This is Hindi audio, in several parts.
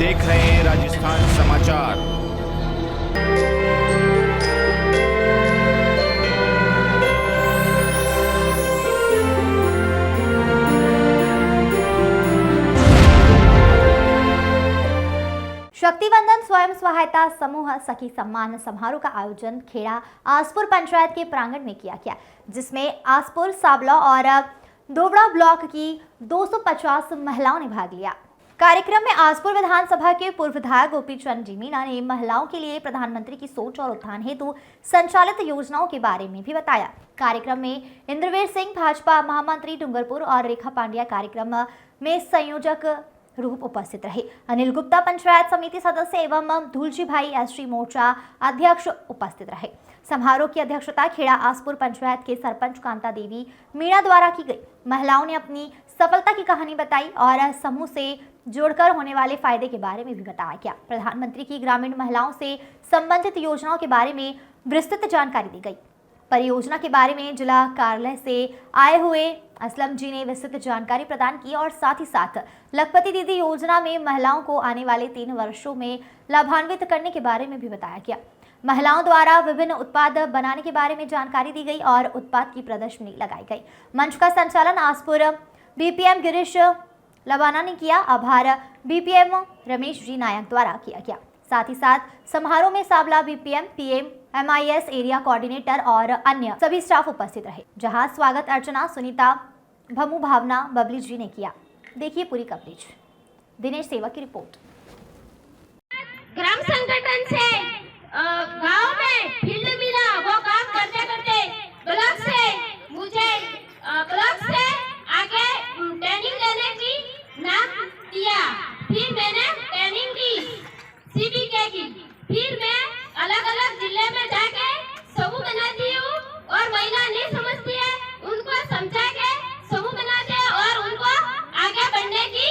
देख रहे हैं राजस्थान समाचार। शक्तिवंदन स्वयं सहायता समूह सखी सम्मान समारोह का आयोजन खेड़ा आसपुर पंचायत के प्रांगण में किया गया, जिसमें आसपुर, साबला और दोवड़ा ब्लॉक की 250 महिलाओं ने भाग लिया। कार्यक्रम में आसपुर विधानसभा के पूर्व विधायक गोपीचंद जी मीणा ने महिलाओं के लिए प्रधानमंत्री की सोच और उत्थान हेतु संचालित योजनाओं के बारे में भी बताया। कार्यक्रम में इंद्रवीर सिंह भाजपा महामंत्री डूंगरपुर और रेखा पांड्या कार्यक्रम में संयोजक रूप उपस्थित रहे। अनिल गुप्ता पंचायत समिति सदस्य एवं धूलजी भाई एसटी मोर्चा अध्यक्ष उपस्थित रहे। समारोह की अध्यक्षता खेड़ा आसपुर पंचायत के सरपंच कांता देवी मीणा द्वारा की गई। महिलाओं ने अपनी सफलता की कहानी बताई और समूह से जोड़कर होने वाले फायदे के बारे में भी बताया गया। प्रधानमंत्री की ग्रामीण महिलाओं से संबंधित योजनाओं के बारे में विस्तृत जानकारी दी गई। परियोजना के बारे में जिला कार्यालय से आए हुए असलम जी ने विस्तृत जानकारी प्रदान की और साथ ही साथ लखपति दीदी योजना में महिलाओं को आने वाले 3 वर्षों में लाभान्वित करने के बारे में भी बताया गया। महिलाओं द्वारा विभिन्न उत्पाद बनाने के बारे में जानकारी दी गई और उत्पाद की प्रदर्शनी लगाई गई। मंच का संचालन आसपुर बीपीएम गिरीश लबाना ने किया। आभार बीपीएम रमेश जी नायक द्वारा किया गया। साथ ही साथ समारोह में Sabla BPM, PM, MIS area coordinator और अन्य सभी स्टाफ उपस्थित रहे, जहां स्वागत अर्चना सुनीता, भमू, भावना, बबली जी ने किया। देखिए पूरी कवरेज। दिनेश सेवक की रिपोर्ट। ग्राम संगठन से गांव में फील्ड मिला, वो काम करते करते ब्लॉक से मुझे ब्लॉक से आगे ट्रेनिंग लेने की नाम दिया। फिर मैंने ट्रेनिंग दी CBK की। फिर मैं अलग अलग जिले में जाके समूह बनाती हूँ और महिला नहीं समझती है उनको समझा के समूह बनाते हैं और उनको आगे बढ़ने की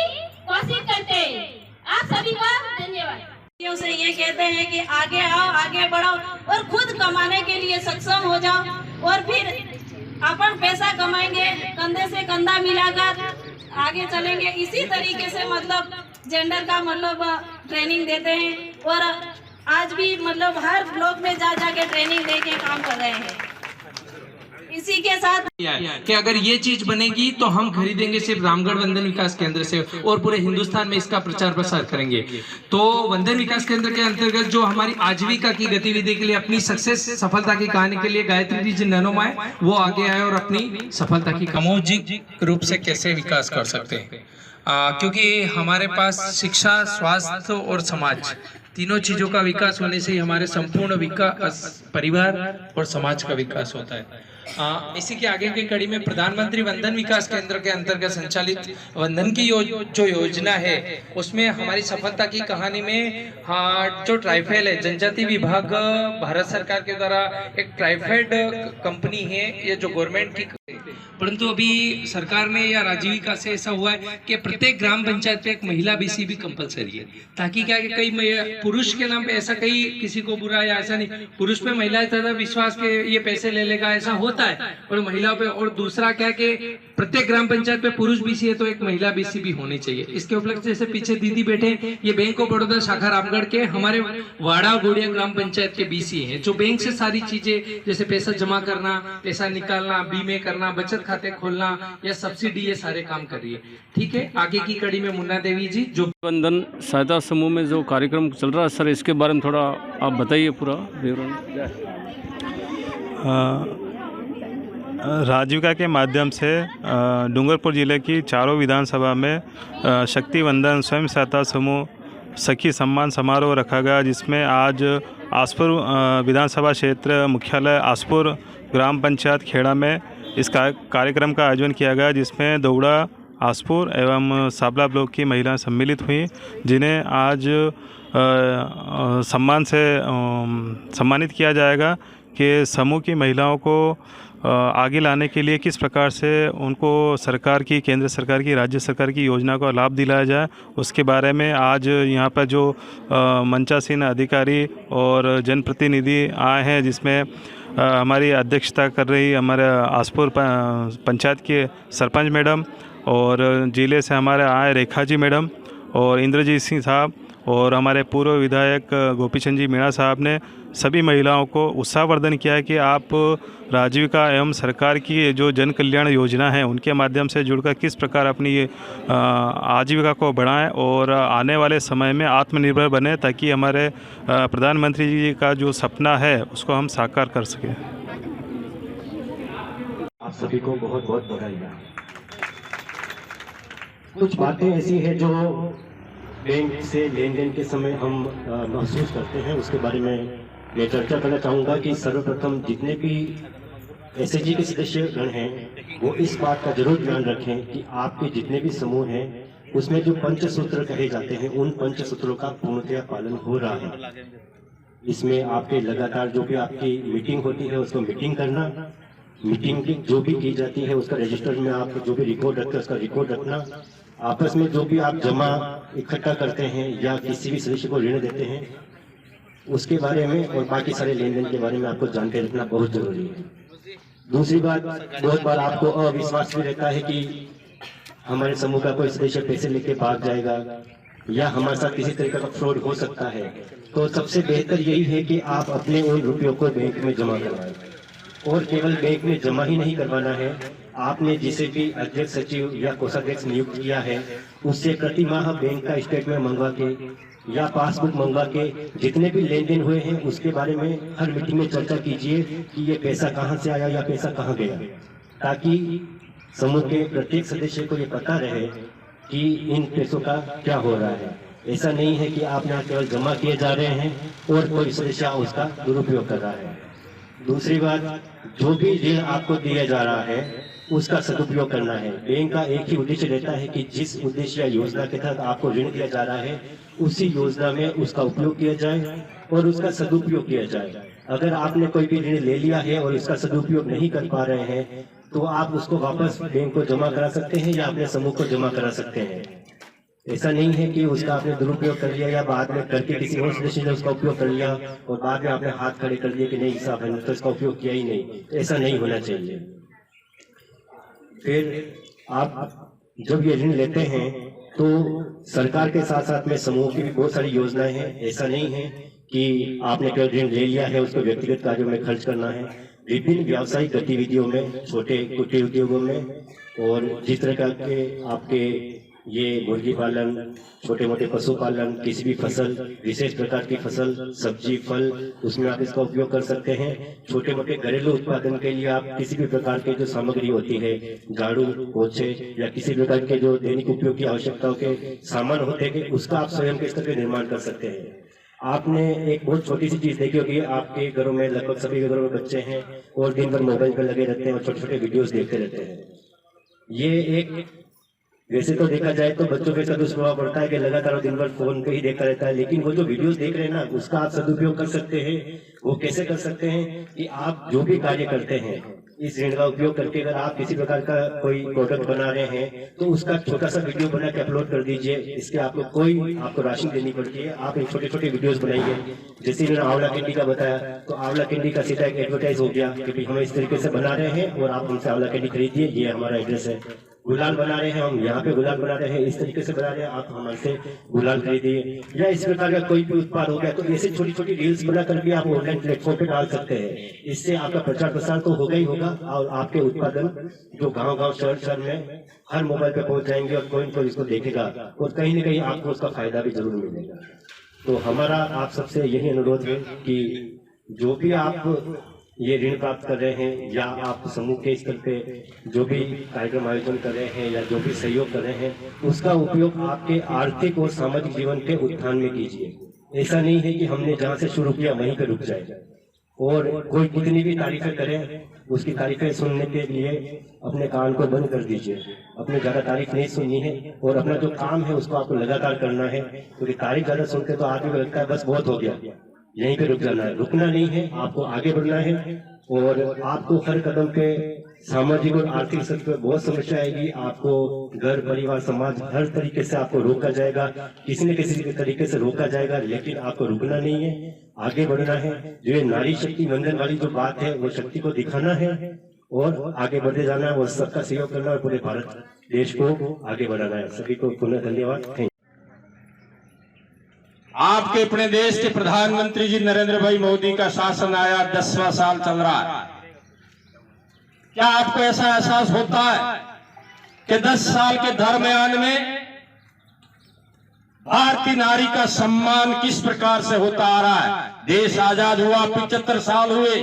कोशिश करते हैं। आप सभी को धन्यवाद। से ये कहते हैं कि आगे आओ, आगे बढ़ो और खुद कमाने के लिए सक्षम हो जाओ और फिर अपन पैसा कमाएंगे, कंधे से कंधा मिलाकर आगे चलेंगे। इसी तरीके से मतलब जेंडर का मतलब ट्रेनिंग देते हैं और आज भी मतलब हर ब्लॉक में जा के ट्रेनिंग देके काम कर रहे हैं। इसी के साथ कि अगर ये चीज बनेगी तो हम खरीदेंगे सिर्फ रामगढ़ वंदन विकास केंद्र से और पूरे हिंदुस्तान में इसका प्रचार प्रसार करेंगे। तो वंदन विकास केंद्र के अंतर्गत जो हमारी आजीविका की गतिविधि के लिए अपनी सफलता की कहानी के लिए गायत्री जी नैनोमाए वो आगे आए और अपनी सफलता की सामूहिक रूप से कैसे विकास कर सकते हैं, क्योंकि हमारे पास शिक्षा, स्वास्थ्य और समाज तीनों चीजों का विकास होने से ही हमारे संपूर्ण विकास, परिवार और समाज का विकास होता है। इसी के आगे की कड़ी में प्रधानमंत्री वंदन विकास केंद्र के अंतर्गत संचालित वंदन की जो योजना है उसमें हमारी सफलता की कहानी में जो ट्राइफेड है, जनजाति विभाग भारत सरकार के द्वारा एक ट्राइफेड कंपनी है, ये जो गवर्नमेंट की, परंतु अभी सरकार में या राजीविका से ऐसा हुआ है कि प्रत्येक ग्राम पंचायत पे एक महिला BC भी कंपलसरी है, ताकि क्या कि कई पुरुष के नाम पे ऐसा कई किसी को बुरा या ऐसा नहीं, पुरुष पे महिला ज्यादा विश्वास के ये पैसे ले लेगा ऐसा होता है और महिला पे। और दूसरा क्या कि प्रत्येक ग्राम पंचायत पे पुरुष BC है तो एक महिला BC भी होनी चाहिए। इसके उपलक्ष्य जैसे पीछे दीदी बैठे, ये बैंक ऑफ बड़ौदा शाखा रामगढ़ के हमारे वाड़ा गोड़िया ग्राम पंचायत के BC हैं, जो बैंक से सारी चीजें जैसे पैसा जमा करना, पैसा निकालना, बीमे करना, बचत खाते खोलना या सब्सिडी, ये सारे काम कर रही है। ठीक है, आगे की कड़ी में मुन्ना देवी जी जो वंदन सहायता समूह में जो कार्यक्रम चल रहा है सर, इसके बारे में थोड़ा आप बताइए पूरा विवरण। राजीविका के माध्यम से डूंगरपुर जिले की चारों विधानसभा में शक्तिवंदन स्वयं सहायता समूह सखी सम्मान समारोह रखा गया, जिसमें आज आसपुर विधानसभा क्षेत्र मुख्यालय आसपुर ग्राम पंचायत खेड़ा में इस कार्यक्रम का आयोजन किया गया, जिसमें दोवड़ा, आसपुर एवं साबला ब्लॉक की महिलाएं सम्मिलित हुई, जिन्हें आज सम्मान से सम्मानित किया जाएगा कि समूह की महिलाओं को आगे लाने के लिए किस प्रकार से उनको सरकार की, केंद्र सरकार की, राज्य सरकार की योजना का लाभ दिलाया जाए, उसके बारे में आज यहाँ पर जो मंचासीन अधिकारी और जनप्रतिनिधि आए हैं, जिसमें हमारी अध्यक्षता कर रही हमारे आसपुर पंचायत के सरपंच मैडम और जिले से हमारे आए रेखा जी मैडम और इंद्रजीत सिंह साहब और हमारे पूर्व विधायक गोपीचंद जी मीणा साहब ने सभी महिलाओं को उत्साहवर्धन किया है कि आप राजीविका एवं सरकार की जो जन कल्याण योजना है उनके माध्यम से जुड़कर किस प्रकार अपनी आजीविका को बढ़ाएं और आने वाले समय में आत्मनिर्भर बने, ताकि हमारे प्रधानमंत्री जी का जो सपना है उसको हम साकार कर सकें। आप सभी को बहुत बहुत बधाई। कुछ बातें ऐसी हैं जो बैंक से लेन देन के समय हम महसूस करते हैं, उसके बारे में मैं चर्चा करना चाहूँगा कि सर्वप्रथम जितने भी एसएचजी के सदस्यगण हैं वो इस बात का जरूर ध्यान रखें कि आपके जितने भी समूह हैं उसमें जो पंचसूत्र कहे जाते हैं उन पंचसूत्रों का पूर्णतया पालन हो रहा है। इसमें आपके लगातार जो भी आपकी मीटिंग होती है उसको मीटिंग करना, मीटिंग की जो भी की जाती है उसका रजिस्टर में आप जो भी रिकॉर्ड रखते हैं उसका रिकॉर्ड रखना, आपस में जो भी आप जमा इकट्ठा करते हैं या किसी भी सदस्य को ऋण देते हैं उसके बारे में और बाकी सारे लेन देन के बारे में आपको जानकारी रखना बहुत जरूरी है। दूसरी बात, बहुत बार आपको अविश्वास भी रहता है कि हमारे समूह का कोई सदस्य पैसे लेके भाग जाएगा या हमारे साथ किसी तरीके का फ्रॉड हो सकता है, तो सबसे बेहतर यही है कि आप अपने उन रुपयों को बैंक में जमा करवाएं। और केवल बैंक में जमा ही नहीं करवाना है, आपने जिसे भी अध्यक्ष सचिव या कोषाध्यक्ष नियुक्त किया है उससे प्रति माह बैंक का स्टेटमेंट मंगवा के या पासबुक मंगवा के जितने भी लेन देन हुए हैं उसके बारे में हर मीटिंग में चर्चा कीजिए कि ये पैसा कहाँ से आया या पैसा कहाँ गया, ताकि समूह के प्रत्येक सदस्य को ये पता रहे कि इन पैसों का क्या हो रहा है। ऐसा नहीं है कि आप यहाँ केवल जमा किए जा रहे हैं और कोई सदस्य उसका दुरुपयोग कर रहा है। दूसरी बात, जो भी ऋण आपको दिया जा रहा है उसका सदुपयोग करना है। बैंक का एक ही उद्देश्य रहता है कि जिस उद्देश्य या योजना के तहत आपको ऋण दिया जा रहा है उसी योजना में उसका उपयोग किया जाए और उसका सदुपयोग किया जाए। अगर आपने कोई भी ऋण ले लिया है और इसका सदुपयोग नहीं कर पा रहे हैं तो आप उसको वापस बैंक को जमा करा सकते हैं या अपने समूह को जमा करा सकते हैं। ऐसा नहीं है कि उसका आपने दुरुपयोग कर लिया या बाद में करके किसी और सदस्य ने उसका उपयोग कर लिया और बाद में आपने हाथ खड़े कर दिए कि नहीं साहब हमने तो इसका उपयोग किया ही नहीं। ऐसा नहीं होना चाहिए। फिर आप जब ये ऋण लेते हैं तो सरकार के साथ साथ में समूह की भी बहुत सारी योजनाएं हैं। ऐसा नहीं है कि आपने केवल ऋण ले लिया है उसको व्यक्तिगत कार्यों में खर्च करना है। विभिन्न व्यावसायिक गतिविधियों में, छोटे कुटीर उद्योगों में और जिस तरह के आपके ये मुर्गी पालन, छोटे मोटे पशुपालन, किसी भी फसल, विशेष प्रकार की फसल, सब्जी, फल, उसमें आप इसका उपयोग कर सकते हैं। छोटे मोटे घरेलू उत्पादन के लिए आप किसी भी प्रकार की जो सामग्री होती है, झाड़ू, पोछे या किसी प्रकार के जो दैनिक उपयोग की आवश्यकताओं के सामान होते हैं उसका आप स्वयं के स्तर पर निर्माण कर सकते हैं। आपने एक बहुत छोटी सी चीज देखी होगी, आपके घरों में लगभग सभी घरों में बच्चे हैं और दिन भर मोबाइल पर लगे रहते हैं और छोटे छोटे वीडियोस देखते रहते हैं। ये एक वैसे तो देखा जाए तो बच्चों के साथ दुष्प्रभाव पड़ता है कि लगातार दिन भर फोन पे ही देखता रहता है, लेकिन वो जो वीडियोस देख रहे हैं ना उसका आप सदुपयोग कर सकते हैं। वो कैसे कर सकते हैं कि आप जो भी कार्य करते हैं इस ऋण का उपयोग करके अगर आप किसी प्रकार का कोई प्रोडक्ट बना रहे हैं तो उसका छोटा सा वीडियो बना के अपलोड कर दीजिए। इसके आपको राशि देनी पड़ती है। आप एक छोटे छोटे वीडियोस बनाइए। जैसे मैंने आंवला कैंडी का बताया तो आंवला कैंडी का सीधा एक एडवर्टाइज हो गया कि हम इस तरीके से बना रहे हैं और आप हमसे आंवला कैंडी खरीदिए, ये हमारा एड्रेस है। गुलाल बना रहे हैं, हम यहाँ पे गुलाल बना रहे हैं, इस तरीके से बना रहे हैं, आप हमसे गुलाल खरीदिए। या इस प्रकार का कोई भी उत्पाद हो गया तो ऐसे छोटी छोटी रील्स बना करके आप ऑनलाइन प्लेटफॉर्म पे डाल सकते हैं। इससे आपका प्रचार प्रसार तो होगा ही होगा और आपके उत्पादन जो गांव गांव शहर शहर में हर मोबाइल पे पहुंच जाएंगे और कोई न कोई इसको देखेगा और कहीं न कहीं आपको उसका फायदा भी जरूर मिलेगा। तो हमारा आप सबसे यही अनुरोध है कि जो भी आप ये ऋण प्राप्त कर रहे हैं या आप समूह के स्तर पे जो भी कार्यक्रम आयोजन कर रहे हैं या जो भी सहयोग कर रहे हैं उसका उपयोग आपके आर्थिक और सामाजिक जीवन के उत्थान में कीजिए। ऐसा नहीं है कि हमने जहाँ से शुरू किया वहीं पे रुक जाए और कोई कितनी भी तारीफें करे उसकी तारीफें सुनने के लिए अपने कान को बंद कर दीजिए। अपने ज्यादा तारीफ नहीं सुननी है और अपना जो काम है उसको आपको लगातार करना है, क्योंकि तारीफ ज्यादा सुनते तो आदमी को लगता है बस बहुत हो गया, यहीं पे रुक जाना है। रुकना नहीं है, आपको आगे बढ़ना है और आपको हर कदम पे सामाजिक और आर्थिक स्तर पर बहुत समस्या आएगी। आपको घर, परिवार, समाज हर तरीके से आपको रोका जाएगा, किसी न किसी तरीके से रोका जाएगा, लेकिन आपको रुकना नहीं है, आगे बढ़ना है। जो ये नारी शक्ति वंदन वाली जो बात है वो शक्ति को दिखाना है और आगे बढ़ते जाना है और सबका सहयोग करना है, पूरे भारत देश को आगे बढ़ाना है। सभी को पुनः धन्यवाद। आपके अपने देश के प्रधानमंत्री जी नरेंद्र भाई मोदी का शासन आया 10वां साल चल रहा है। क्या आपको ऐसा एहसास होता है कि 10 साल के दरमियान में भारतीय नारी का सम्मान किस प्रकार से होता आ रहा है? देश आजाद हुआ 75 साल हुए।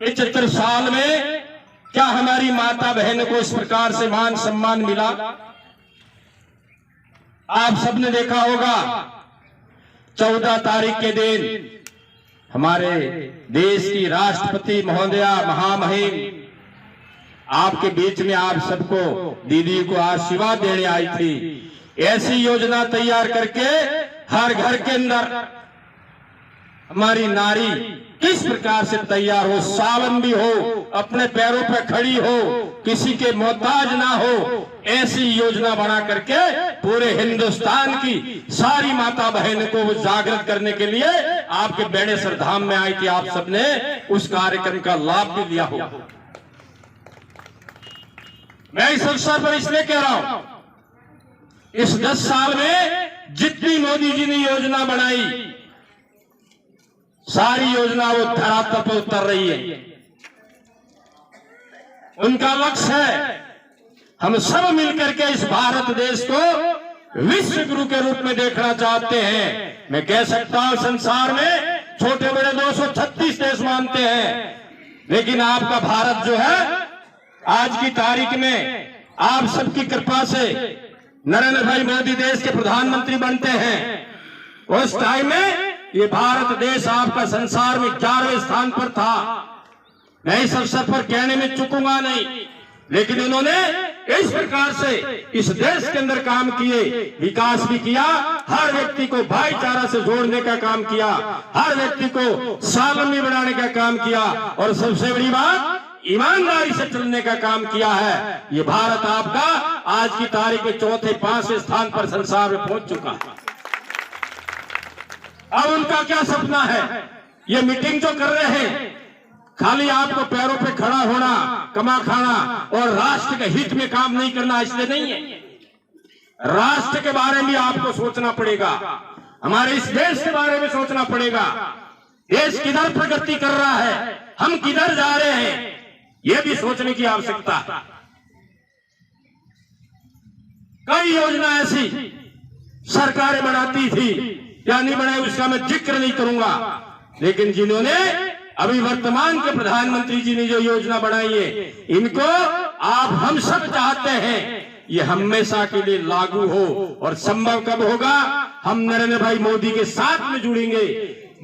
75 साल में क्या हमारी माता बहन को इस प्रकार से मान सम्मान मिला? आप सबने देखा होगा 14 तारीख के दिन हमारे देश की राष्ट्रपति महोदया महामहिम आपके बीच में आप सबको दीदी को आशीर्वाद देने आई थी। ऐसी योजना तैयार करके हर घर के अंदर हमारी नारी किस प्रकार से तैयार हो, स्वावलंबी हो, अपने पैरों पर खड़ी हो, किसी के मोहताज ना हो, ऐसी योजना बना करके पूरे हिंदुस्तान की सारी माता बहन को वो जागृत करने के लिए आपके बेड़ेसर धाम में आई थी। आप सबने उस कार्यक्रम का लाभ भी लिया हो। मैं इस अवसर पर इसलिए कह रहा हूं, इस 10 साल में जितनी मोदी जी ने योजना बनाई, सारी योजना वो धरातल पर उतर रही है। उनका लक्ष्य है हम सब मिलकर के इस भारत देश को विश्व गुरु के रूप में देखना चाहते हैं। मैं कह सकता हूं संसार में छोटे बड़े 236 देश मानते हैं, लेकिन आपका भारत जो है आज की तारीख में आप सबकी कृपा से नरेंद्र भाई मोदी देश के प्रधानमंत्री बनते हैं। उस टाइम में ये भारत देश आपका संसार में 11वें स्थान पर था। मैं इस अवसर पर कहने में चूकूंगा नहीं, लेकिन इन्होंने इस प्रकार से इस देश के अंदर काम किए, विकास भी किया, हर व्यक्ति को भाईचारा से जोड़ने का काम किया, हर व्यक्ति को स्वावलंबी बनाने का काम किया, और सबसे बड़ी बात ईमानदारी से चलने का काम किया है। ये भारत आपका आज की तारीख में 4थे-5वें स्थान पर संसार में पहुंच चुका है। अब उनका क्या सपना है? ये मीटिंग जो कर रहे हैं, खाली आपको पैरों पे खड़ा होना, कमा खाना और राष्ट्र के हित में काम नहीं करना इसलिए नहीं है। राष्ट्र के बारे में आपको सोचना पड़ेगा, हमारे इस देश के बारे में सोचना पड़ेगा। देश किधर प्रगति कर रहा है, हम किधर जा रहे हैं, यह भी सोचने की आवश्यकता है। कई योजना ऐसी सरकारें बनाती थी, क्या नहीं बनाई उसका मैं जिक्र नहीं करूंगा, लेकिन जिन्होंने अभी वर्तमान के प्रधानमंत्री जी ने जो योजना बनाई है, इनको आप हम सब चाहते हैं ये हमेशा के लिए लागू हो। और संभव कब होगा? हम नरेंद्र भाई मोदी के साथ में जुड़ेंगे,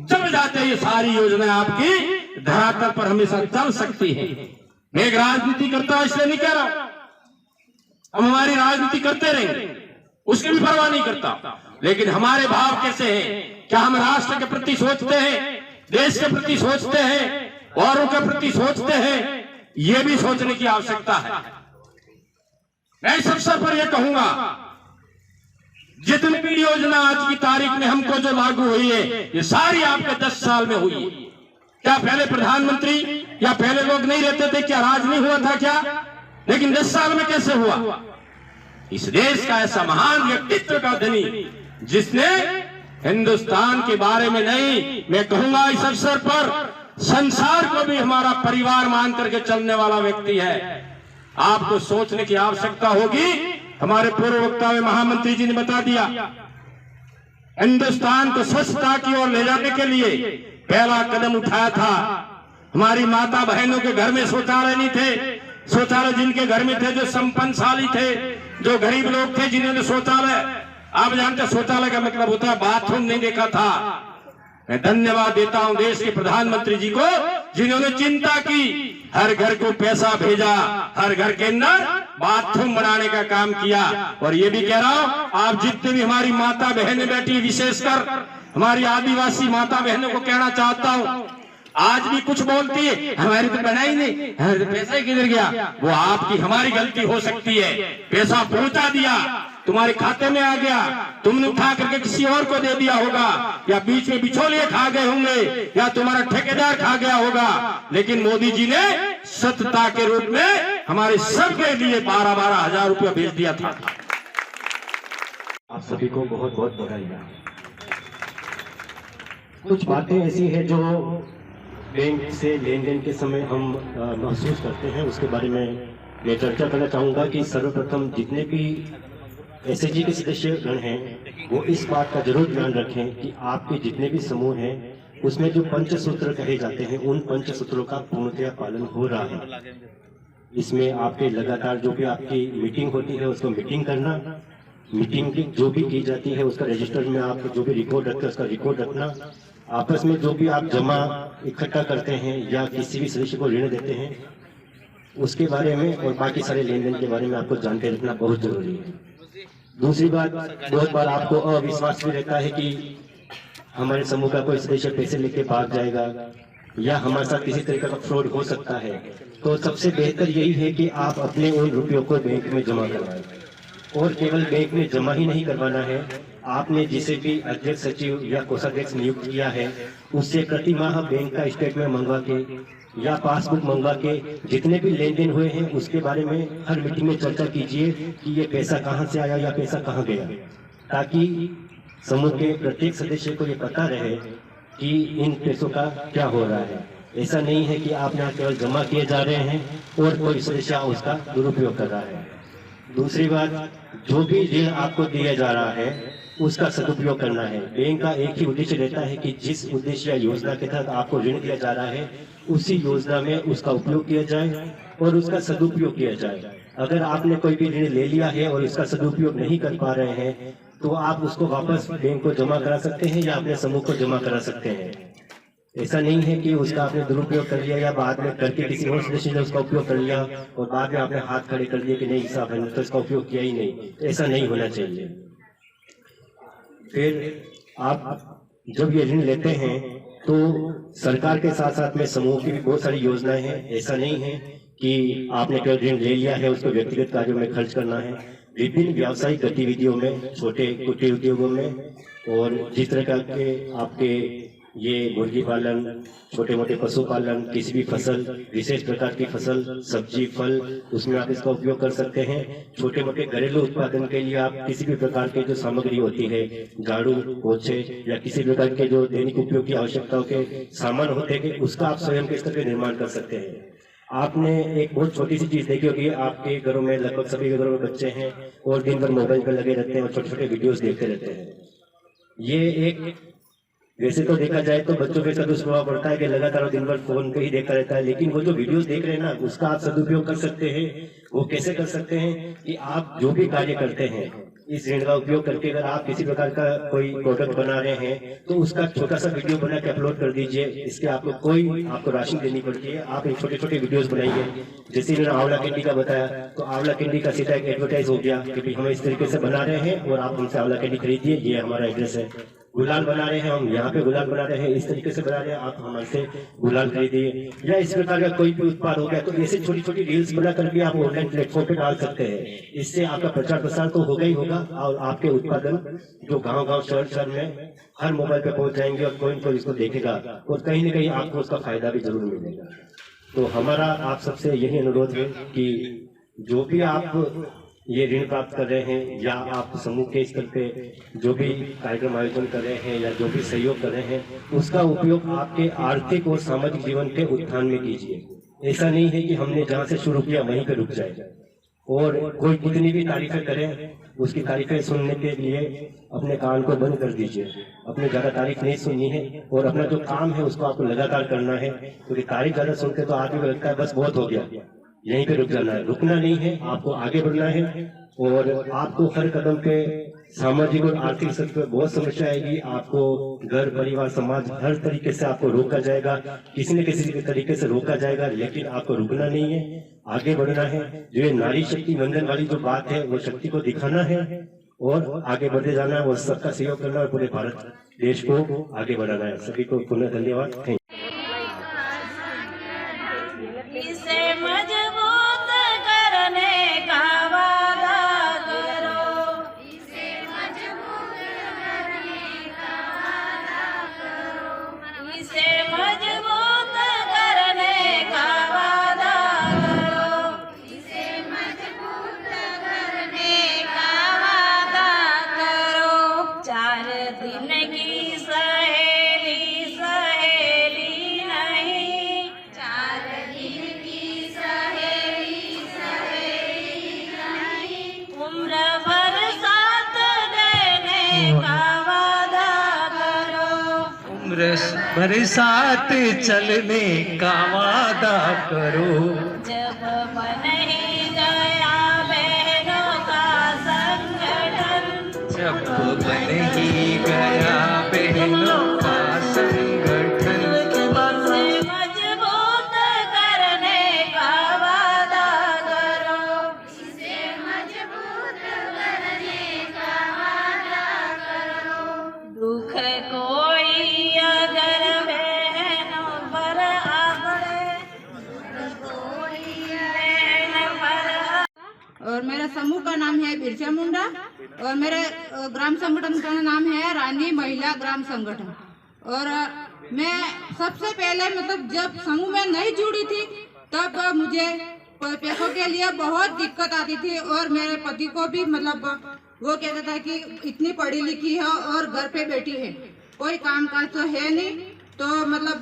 जब जाते ये सारी योजनाएं आपकी धरातल पर हमेशा चल सकती है। मैं एक राजनीति करता हूं इसलिए नहीं कह रहा हूं, हम हमारी राजनीति करते रहेंगे, उसकी भी परवाह नहीं करता, लेकिन हमारे भाव कैसे हैं? क्या हम राष्ट्र के प्रति सोचते हैं, देश के प्रति सोचते हैं, औरों के प्रति सोचते हैं? यह भी सोचने की आवश्यकता है। मैं इस अवसर पर यह कहूंगा, जितनी भी योजना आज की तारीख में हमको जो लागू हुई है, ये सारी आपके 10 साल में हुई है। क्या पहले प्रधानमंत्री या पहले लोग नहीं रहते थे? क्या राज नहीं हुआ था क्या? लेकिन 10 साल में कैसे हुआ? इस देश का ऐसा महान व्यक्तित्व का धनी, जिसने हिंदुस्तान के बारे में नहीं, मैं कहूंगा इस अवसर पर संसार को भी हमारा परिवार मान करके चलने वाला व्यक्ति है। आपको सोचने की आवश्यकता होगी। हमारे पूर्व वक्ता में महामंत्री जी ने बता दिया, हिंदुस्तान को स्वच्छता की ओर ले जाने के लिए पहला कदम उठाया था। हमारी माता बहनों के घर में शौचालय नहीं थे, शौचालय जिनके घर में थे, जो संपन्नशाली थे, जो गरीब लोग थे, जिन्होंने शौचालय, आप जानते शौचालय का मतलब होता है बाथरूम, नहीं देखा था। मैं धन्यवाद देता हूं देश के प्रधानमंत्री जी को, जिन्होंने चिंता की, हर घर को पैसा भेजा, हर घर के अंदर बाथरूम बनाने का काम किया। और ये भी कह रहा हूं, आप जितने भी हमारी माता बहनें बैठी, विशेषकर हमारी आदिवासी माता बहनों को कहना चाहता हूं, आज भी कुछ बोलती है, हमारी तो बनाई नहीं, हमारे तो पैसा किधर गया? वो आपकी हमारी गलती हो सकती है। पैसा पहुंचा दिया, तुम्हारे खाते में आ गया, तुमने उठा करके किसी और को दे दिया होगा, या बीच में बिचौलिए खा गए होंगे, या तुम्हारा ठेकेदार खा गया होगा, लेकिन मोदी जी ने सत्यता के रूप में हमारे सबके लिए 12-12 हजार रुपया भेज दिया था। आप सभी को बहुत बहुत बधाई। कुछ बातें ऐसी हैं जो बैंक से लेन देन के समय हम महसूस करते हैं, उसके बारे में मैं चर्चा करना चाहूँगा कि सर्वप्रथम जितने भी एसएचजी के सदस्यगण हैं वो इस बात का जरूर ध्यान रखें कि आपके जितने भी समूह हैं उसमें जो पंचसूत्र कहे जाते हैं उन पंचसूत्रों का पूर्णतया पालन हो रहा है। इसमें आपके लगातार जो भी आपकी मीटिंग होती है उसको मीटिंग करना, मीटिंग की जो भी की जाती है उसका रजिस्टर में आप जो भी रिकॉर्ड रखते हैं उसका रिकॉर्ड रखना, आपस में जो भी आप जमा इकट्ठा करते हैं या किसी भी सदस्य को ऋण देते हैं उसके बारे में और बाकी सारे लेन देन के बारे में आपको जानकारी रखना बहुत जरूरी है। दूसरी बात, बहुत बार आपको अविश्वास भी रहता है कि हमारे समूह का कोई सदस्य पैसे लेके भाग जाएगा या हमारे साथ किसी तरीके का फ्रॉड हो सकता है, तो सबसे बेहतर यही है कि आप अपने उन रुपयों को बैंक में जमा करवाएं। और केवल बैंक में जमा ही नहीं करवाना है, आपने जिसे भी अध्यक्ष सचिव या कोषाध्यक्ष नियुक्त किया है उससे प्रति माह बैंक का स्टेटमेंट मंगवा के या पासबुक मंगवा के जितने भी लेन देन हुए हैं उसके बारे में हर मीटिंग में चर्चा कीजिए कि ये पैसा कहाँ से आया या पैसा कहाँ गया, ताकि समूह के प्रत्येक सदस्य को ये पता रहे कि इन पैसों का क्या हो रहा है। ऐसा नहीं है कि आप यहाँ केवल जमा किए जा रहे हैं और कोई सदस्य उसका दुरुपयोग कर रहा है। दूसरी बात, जो भी ऋण आपको दिया जा रहा है उसका सदुपयोग करना है। बैंक का एक ही उद्देश्य रहता है कि जिस उद्देश्य या योजना के तहत आपको ऋण दिया जा रहा है उसी योजना में उसका उपयोग किया जाए और उसका सदुपयोग किया जाए। अगर आपने कोई भी ऋण ले लिया है और इसका सदुपयोग नहीं कर पा रहे हैं तो आप उसको वापस बैंक को जमा करा सकते हैं या अपने समूह को जमा करा सकते हैं। ऐसा नहीं है कि उसका आपने दुरुपयोग कर लिया या बाद में करके किसी और सदस्य ने उसका उपयोग कर लिया और बाद में आपने हाथ खड़े कर दिए कि नहीं साहब हमने तो इसका उपयोग किया ही नहीं। ऐसा नहीं होना चाहिए। फिर आप जब ये ऋण लेते हैं तो सरकार के साथ साथ में समूह की भी बहुत सारी योजनाएं हैं। ऐसा नहीं है कि आपने केवल ऋण ले लिया है उसको व्यक्तिगत कार्यों में खर्च करना है। विभिन्न व्यावसायिक गतिविधियों में, छोटे कुटीर उद्योगों में और जिस तरह के आपके ये मुर्गी पालन, छोटे मोटे पशुपालन, किसी भी फसल, विशेष प्रकार की फसल, सब्जी, फल, उसमें आप इसका उपयोग कर सकते हैं। छोटे मोटे घरेलू उत्पादन के लिए आप किसी भी प्रकार की जो सामग्री होती है, झाड़ू, पोछे या किसी प्रकार के जो दैनिक उपयोग की आवश्यकताओं के सामान होते हैं उसका आप स्वयं के स्तर पर निर्माण कर सकते हैं। आपने एक बहुत छोटी सी चीज देखी होगी, आपके घरों में लगभग सभी के घरों में बच्चे हैं और दिन भर मोबाइल पर लगे रहते हैं और छोटे छोटे वीडियोस देखते रहते हैं। ये एक वैसे तो देखा जाए तो बच्चों पे इसका दुष्प्रभाव पड़ता है कि लगातार दिन भर फोन पे ही देखता रहता है, लेकिन वो जो वीडियोस देख रहे हैं ना उसका आप सदुपयोग कर सकते हैं। वो कैसे कर सकते हैं कि आप जो भी कार्य करते हैं इस ऋण का उपयोग करके अगर आप किसी प्रकार का कोई प्रोडक्ट बना रहे हैं तो उसका छोटा सा वीडियो बना के अपलोड कर दीजिए। इसके आपको राशि देनी पड़ती है। आप एक छोटे छोटे वीडियोस बनाइए। जैसे मैंने आंवला कैंडी का बताया तो आंवला कैंडी का सीधा एक एडवर्टाइज हो गया कि हम इस तरीके से बना रहे हैं और आप हमसे आंवला कैंडी खरीदिए, ये हमारा एड्रेस है। गुलाल बना रहे हैं, हम यहाँ पे गुलाल बना रहे हैं, इस तरीके से बना रहे हैं, आप हमारे से गुलाल खरीदिए। या इस प्रकार का कोई भी उत्पाद हो गया तो ऐसे छोटी छोटी रील्स बना करके आप ऑनलाइन प्लेटफॉर्म पे डाल सकते हैं। इससे आपका प्रचार प्रसार तो होगा ही होगा और आपके उत्पादन जो गांव गांव शहर शहर में हर मोबाइल पे पहुंच जाएंगे और कोई कोई इसको देखेगा और कहीं न कहीं आपको उसका फायदा भी जरूर मिलेगा। तो हमारा आप सबसे यही अनुरोध है कि जो भी आप ये ऋण प्राप्त कर रहे हैं या आप समूह के स्तर पे जो भी कार्यक्रम आयोजन कर रहे हैं या जो भी सहयोग कर रहे हैं उसका उपयोग आपके आर्थिक और सामाजिक जीवन के उत्थान में कीजिए। ऐसा नहीं है कि हमने जहाँ से शुरू किया वहीं पे रुक जाए और कोई कितनी भी तारीफें करे उसकी तारीफें सुनने के लिए अपने कान को बंद कर दीजिए। अपने ज्यादा तारीफ नहीं सुननी है और अपना जो काम है उसको आपको लगातार करना है, क्योंकि तारीफ ज्यादा सुनते तो आदमी को लगता है बस बहुत हो गया, यहीं पे रुक जाना है। रुकना नहीं है, आपको आगे बढ़ना है और आपको हर कदम पे सामाजिक और आर्थिक स्तर पर बहुत समस्या आएगी। आपको घर, परिवार, समाज हर तरीके से आपको रोका जाएगा, किसी न किसी तरीके से रोका जाएगा, लेकिन आपको रुकना नहीं है, आगे बढ़ना है। जो ये नारी शक्ति वंदन वाली जो बात है वो शक्ति को दिखाना है और आगे बढ़ते जाना है और सबका सहयोग करना है, पूरे भारत देश को आगे बढ़ाना है। सभी को पुनः धन्यवाद। Thank you. इसे मजबूत करने का वादा करो, इसे मजबूत करने का वादा करो, इसे मजबूत करने का वादा करो, इसे मजबूत करने का वादा करो। बरसात चलने का वादा करो। जब बन ही गया बहनों का संगठन, जब बन ही गया बहनों का संगठन, उसे मजबूत करने का वादा करो। इसे मजबूत करने का वादा करो। दुख कोई अगर बहनों पर आए, बहन पर। और मेरा समूह का नाम है बिरसा मुंडा और मेरे ग्राम संगठन का नाम है रानी महिला ग्राम संगठन। और मैं सबसे पहले मतलब जब समूह में नहीं जुड़ी थी तब मुझे पैसों के लिए बहुत दिक्कत आती थी और मेरे पति को भी मतलब वो कहता था कि इतनी पढ़ी लिखी है और घर पे बैठी है, कोई काम काज तो है नहीं, तो मतलब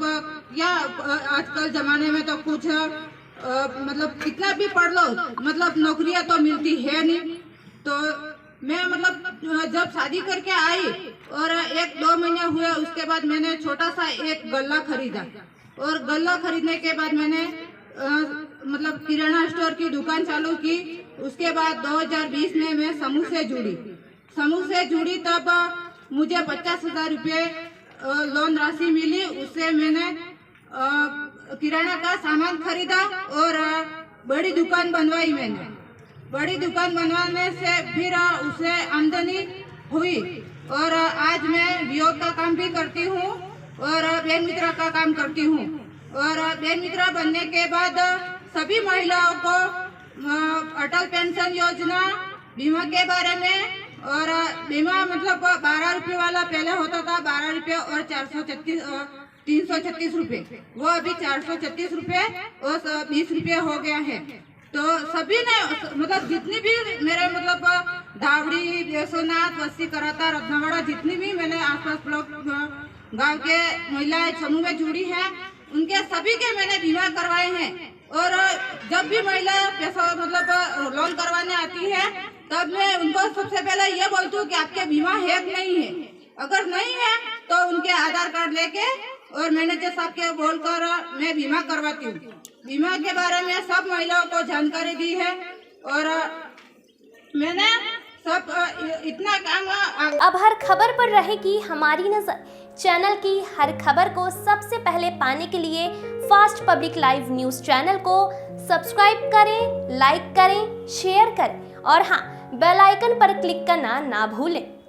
या आजकल जमाने में तो कुछ मतलब कितना भी पढ़ लो मतलब नौकरियां तो मिलती है नहीं। तो मैं मतलब जब शादी करके आई और 1-2 महीने हुए उसके बाद मैंने छोटा सा एक गल्ला खरीदा और गल्ला खरीदने के बाद मैंने मतलब किराना स्टोर की दुकान चालू की। उसके बाद 2020 में मैं समूह से जुड़ी तब मुझे 50,000 रुपये लोन राशि मिली। उससे मैंने किराना का सामान खरीदा और बड़ी दुकान बनवाई। मैंने बड़ी दुकान बनवाने से फिर उसे आमदनी हुई और आज मैं वियोग का काम भी करती हूँ और बहन मित्रा का काम करती हूँ। और बहन मित्रा बनने के बाद सभी महिलाओं को अटल पेंशन योजना बीमा के बारे में और बीमा मतलब 12 रुपये वाला पहले होता था 12 रुपये और 336 रुपये, वो अभी 436 रुपये और 20 रुपये हो गया है। तो सभी ने मतलब जितनी भी मेरे मतलब धावड़ी, बेसोनाथ, वस्ती, कराता, रत्नावाड़ा जितनी भी मैंने आसपास ब्लॉक गांव के महिलाएं समूह में जुड़ी हैं उनके सभी के मैंने बीमा करवाए हैं। और जब भी महिला पैसा मतलब लोन करवाने आती है तब मैं उनको सबसे पहले ये बोलती हूँ कि आपके बीमा है कि नहीं है। अगर नहीं है तो उनके आधार कार्ड लेके और मैनेजर साहब के बोलकर मैं बीमा करवाती हूँ। बीमा के बारे में सब महिलाओं को जानकारी दी है और मैंने सब इतना काम। अब हर खबर पर रहेगी हमारी नजर। चैनल की हर खबर को सबसे पहले पाने के लिए fast public live news channel को सब्सक्राइब करें, लाइक करें, शेयर करें और हाँ, बेल आइकन पर क्लिक करना ना भूलें।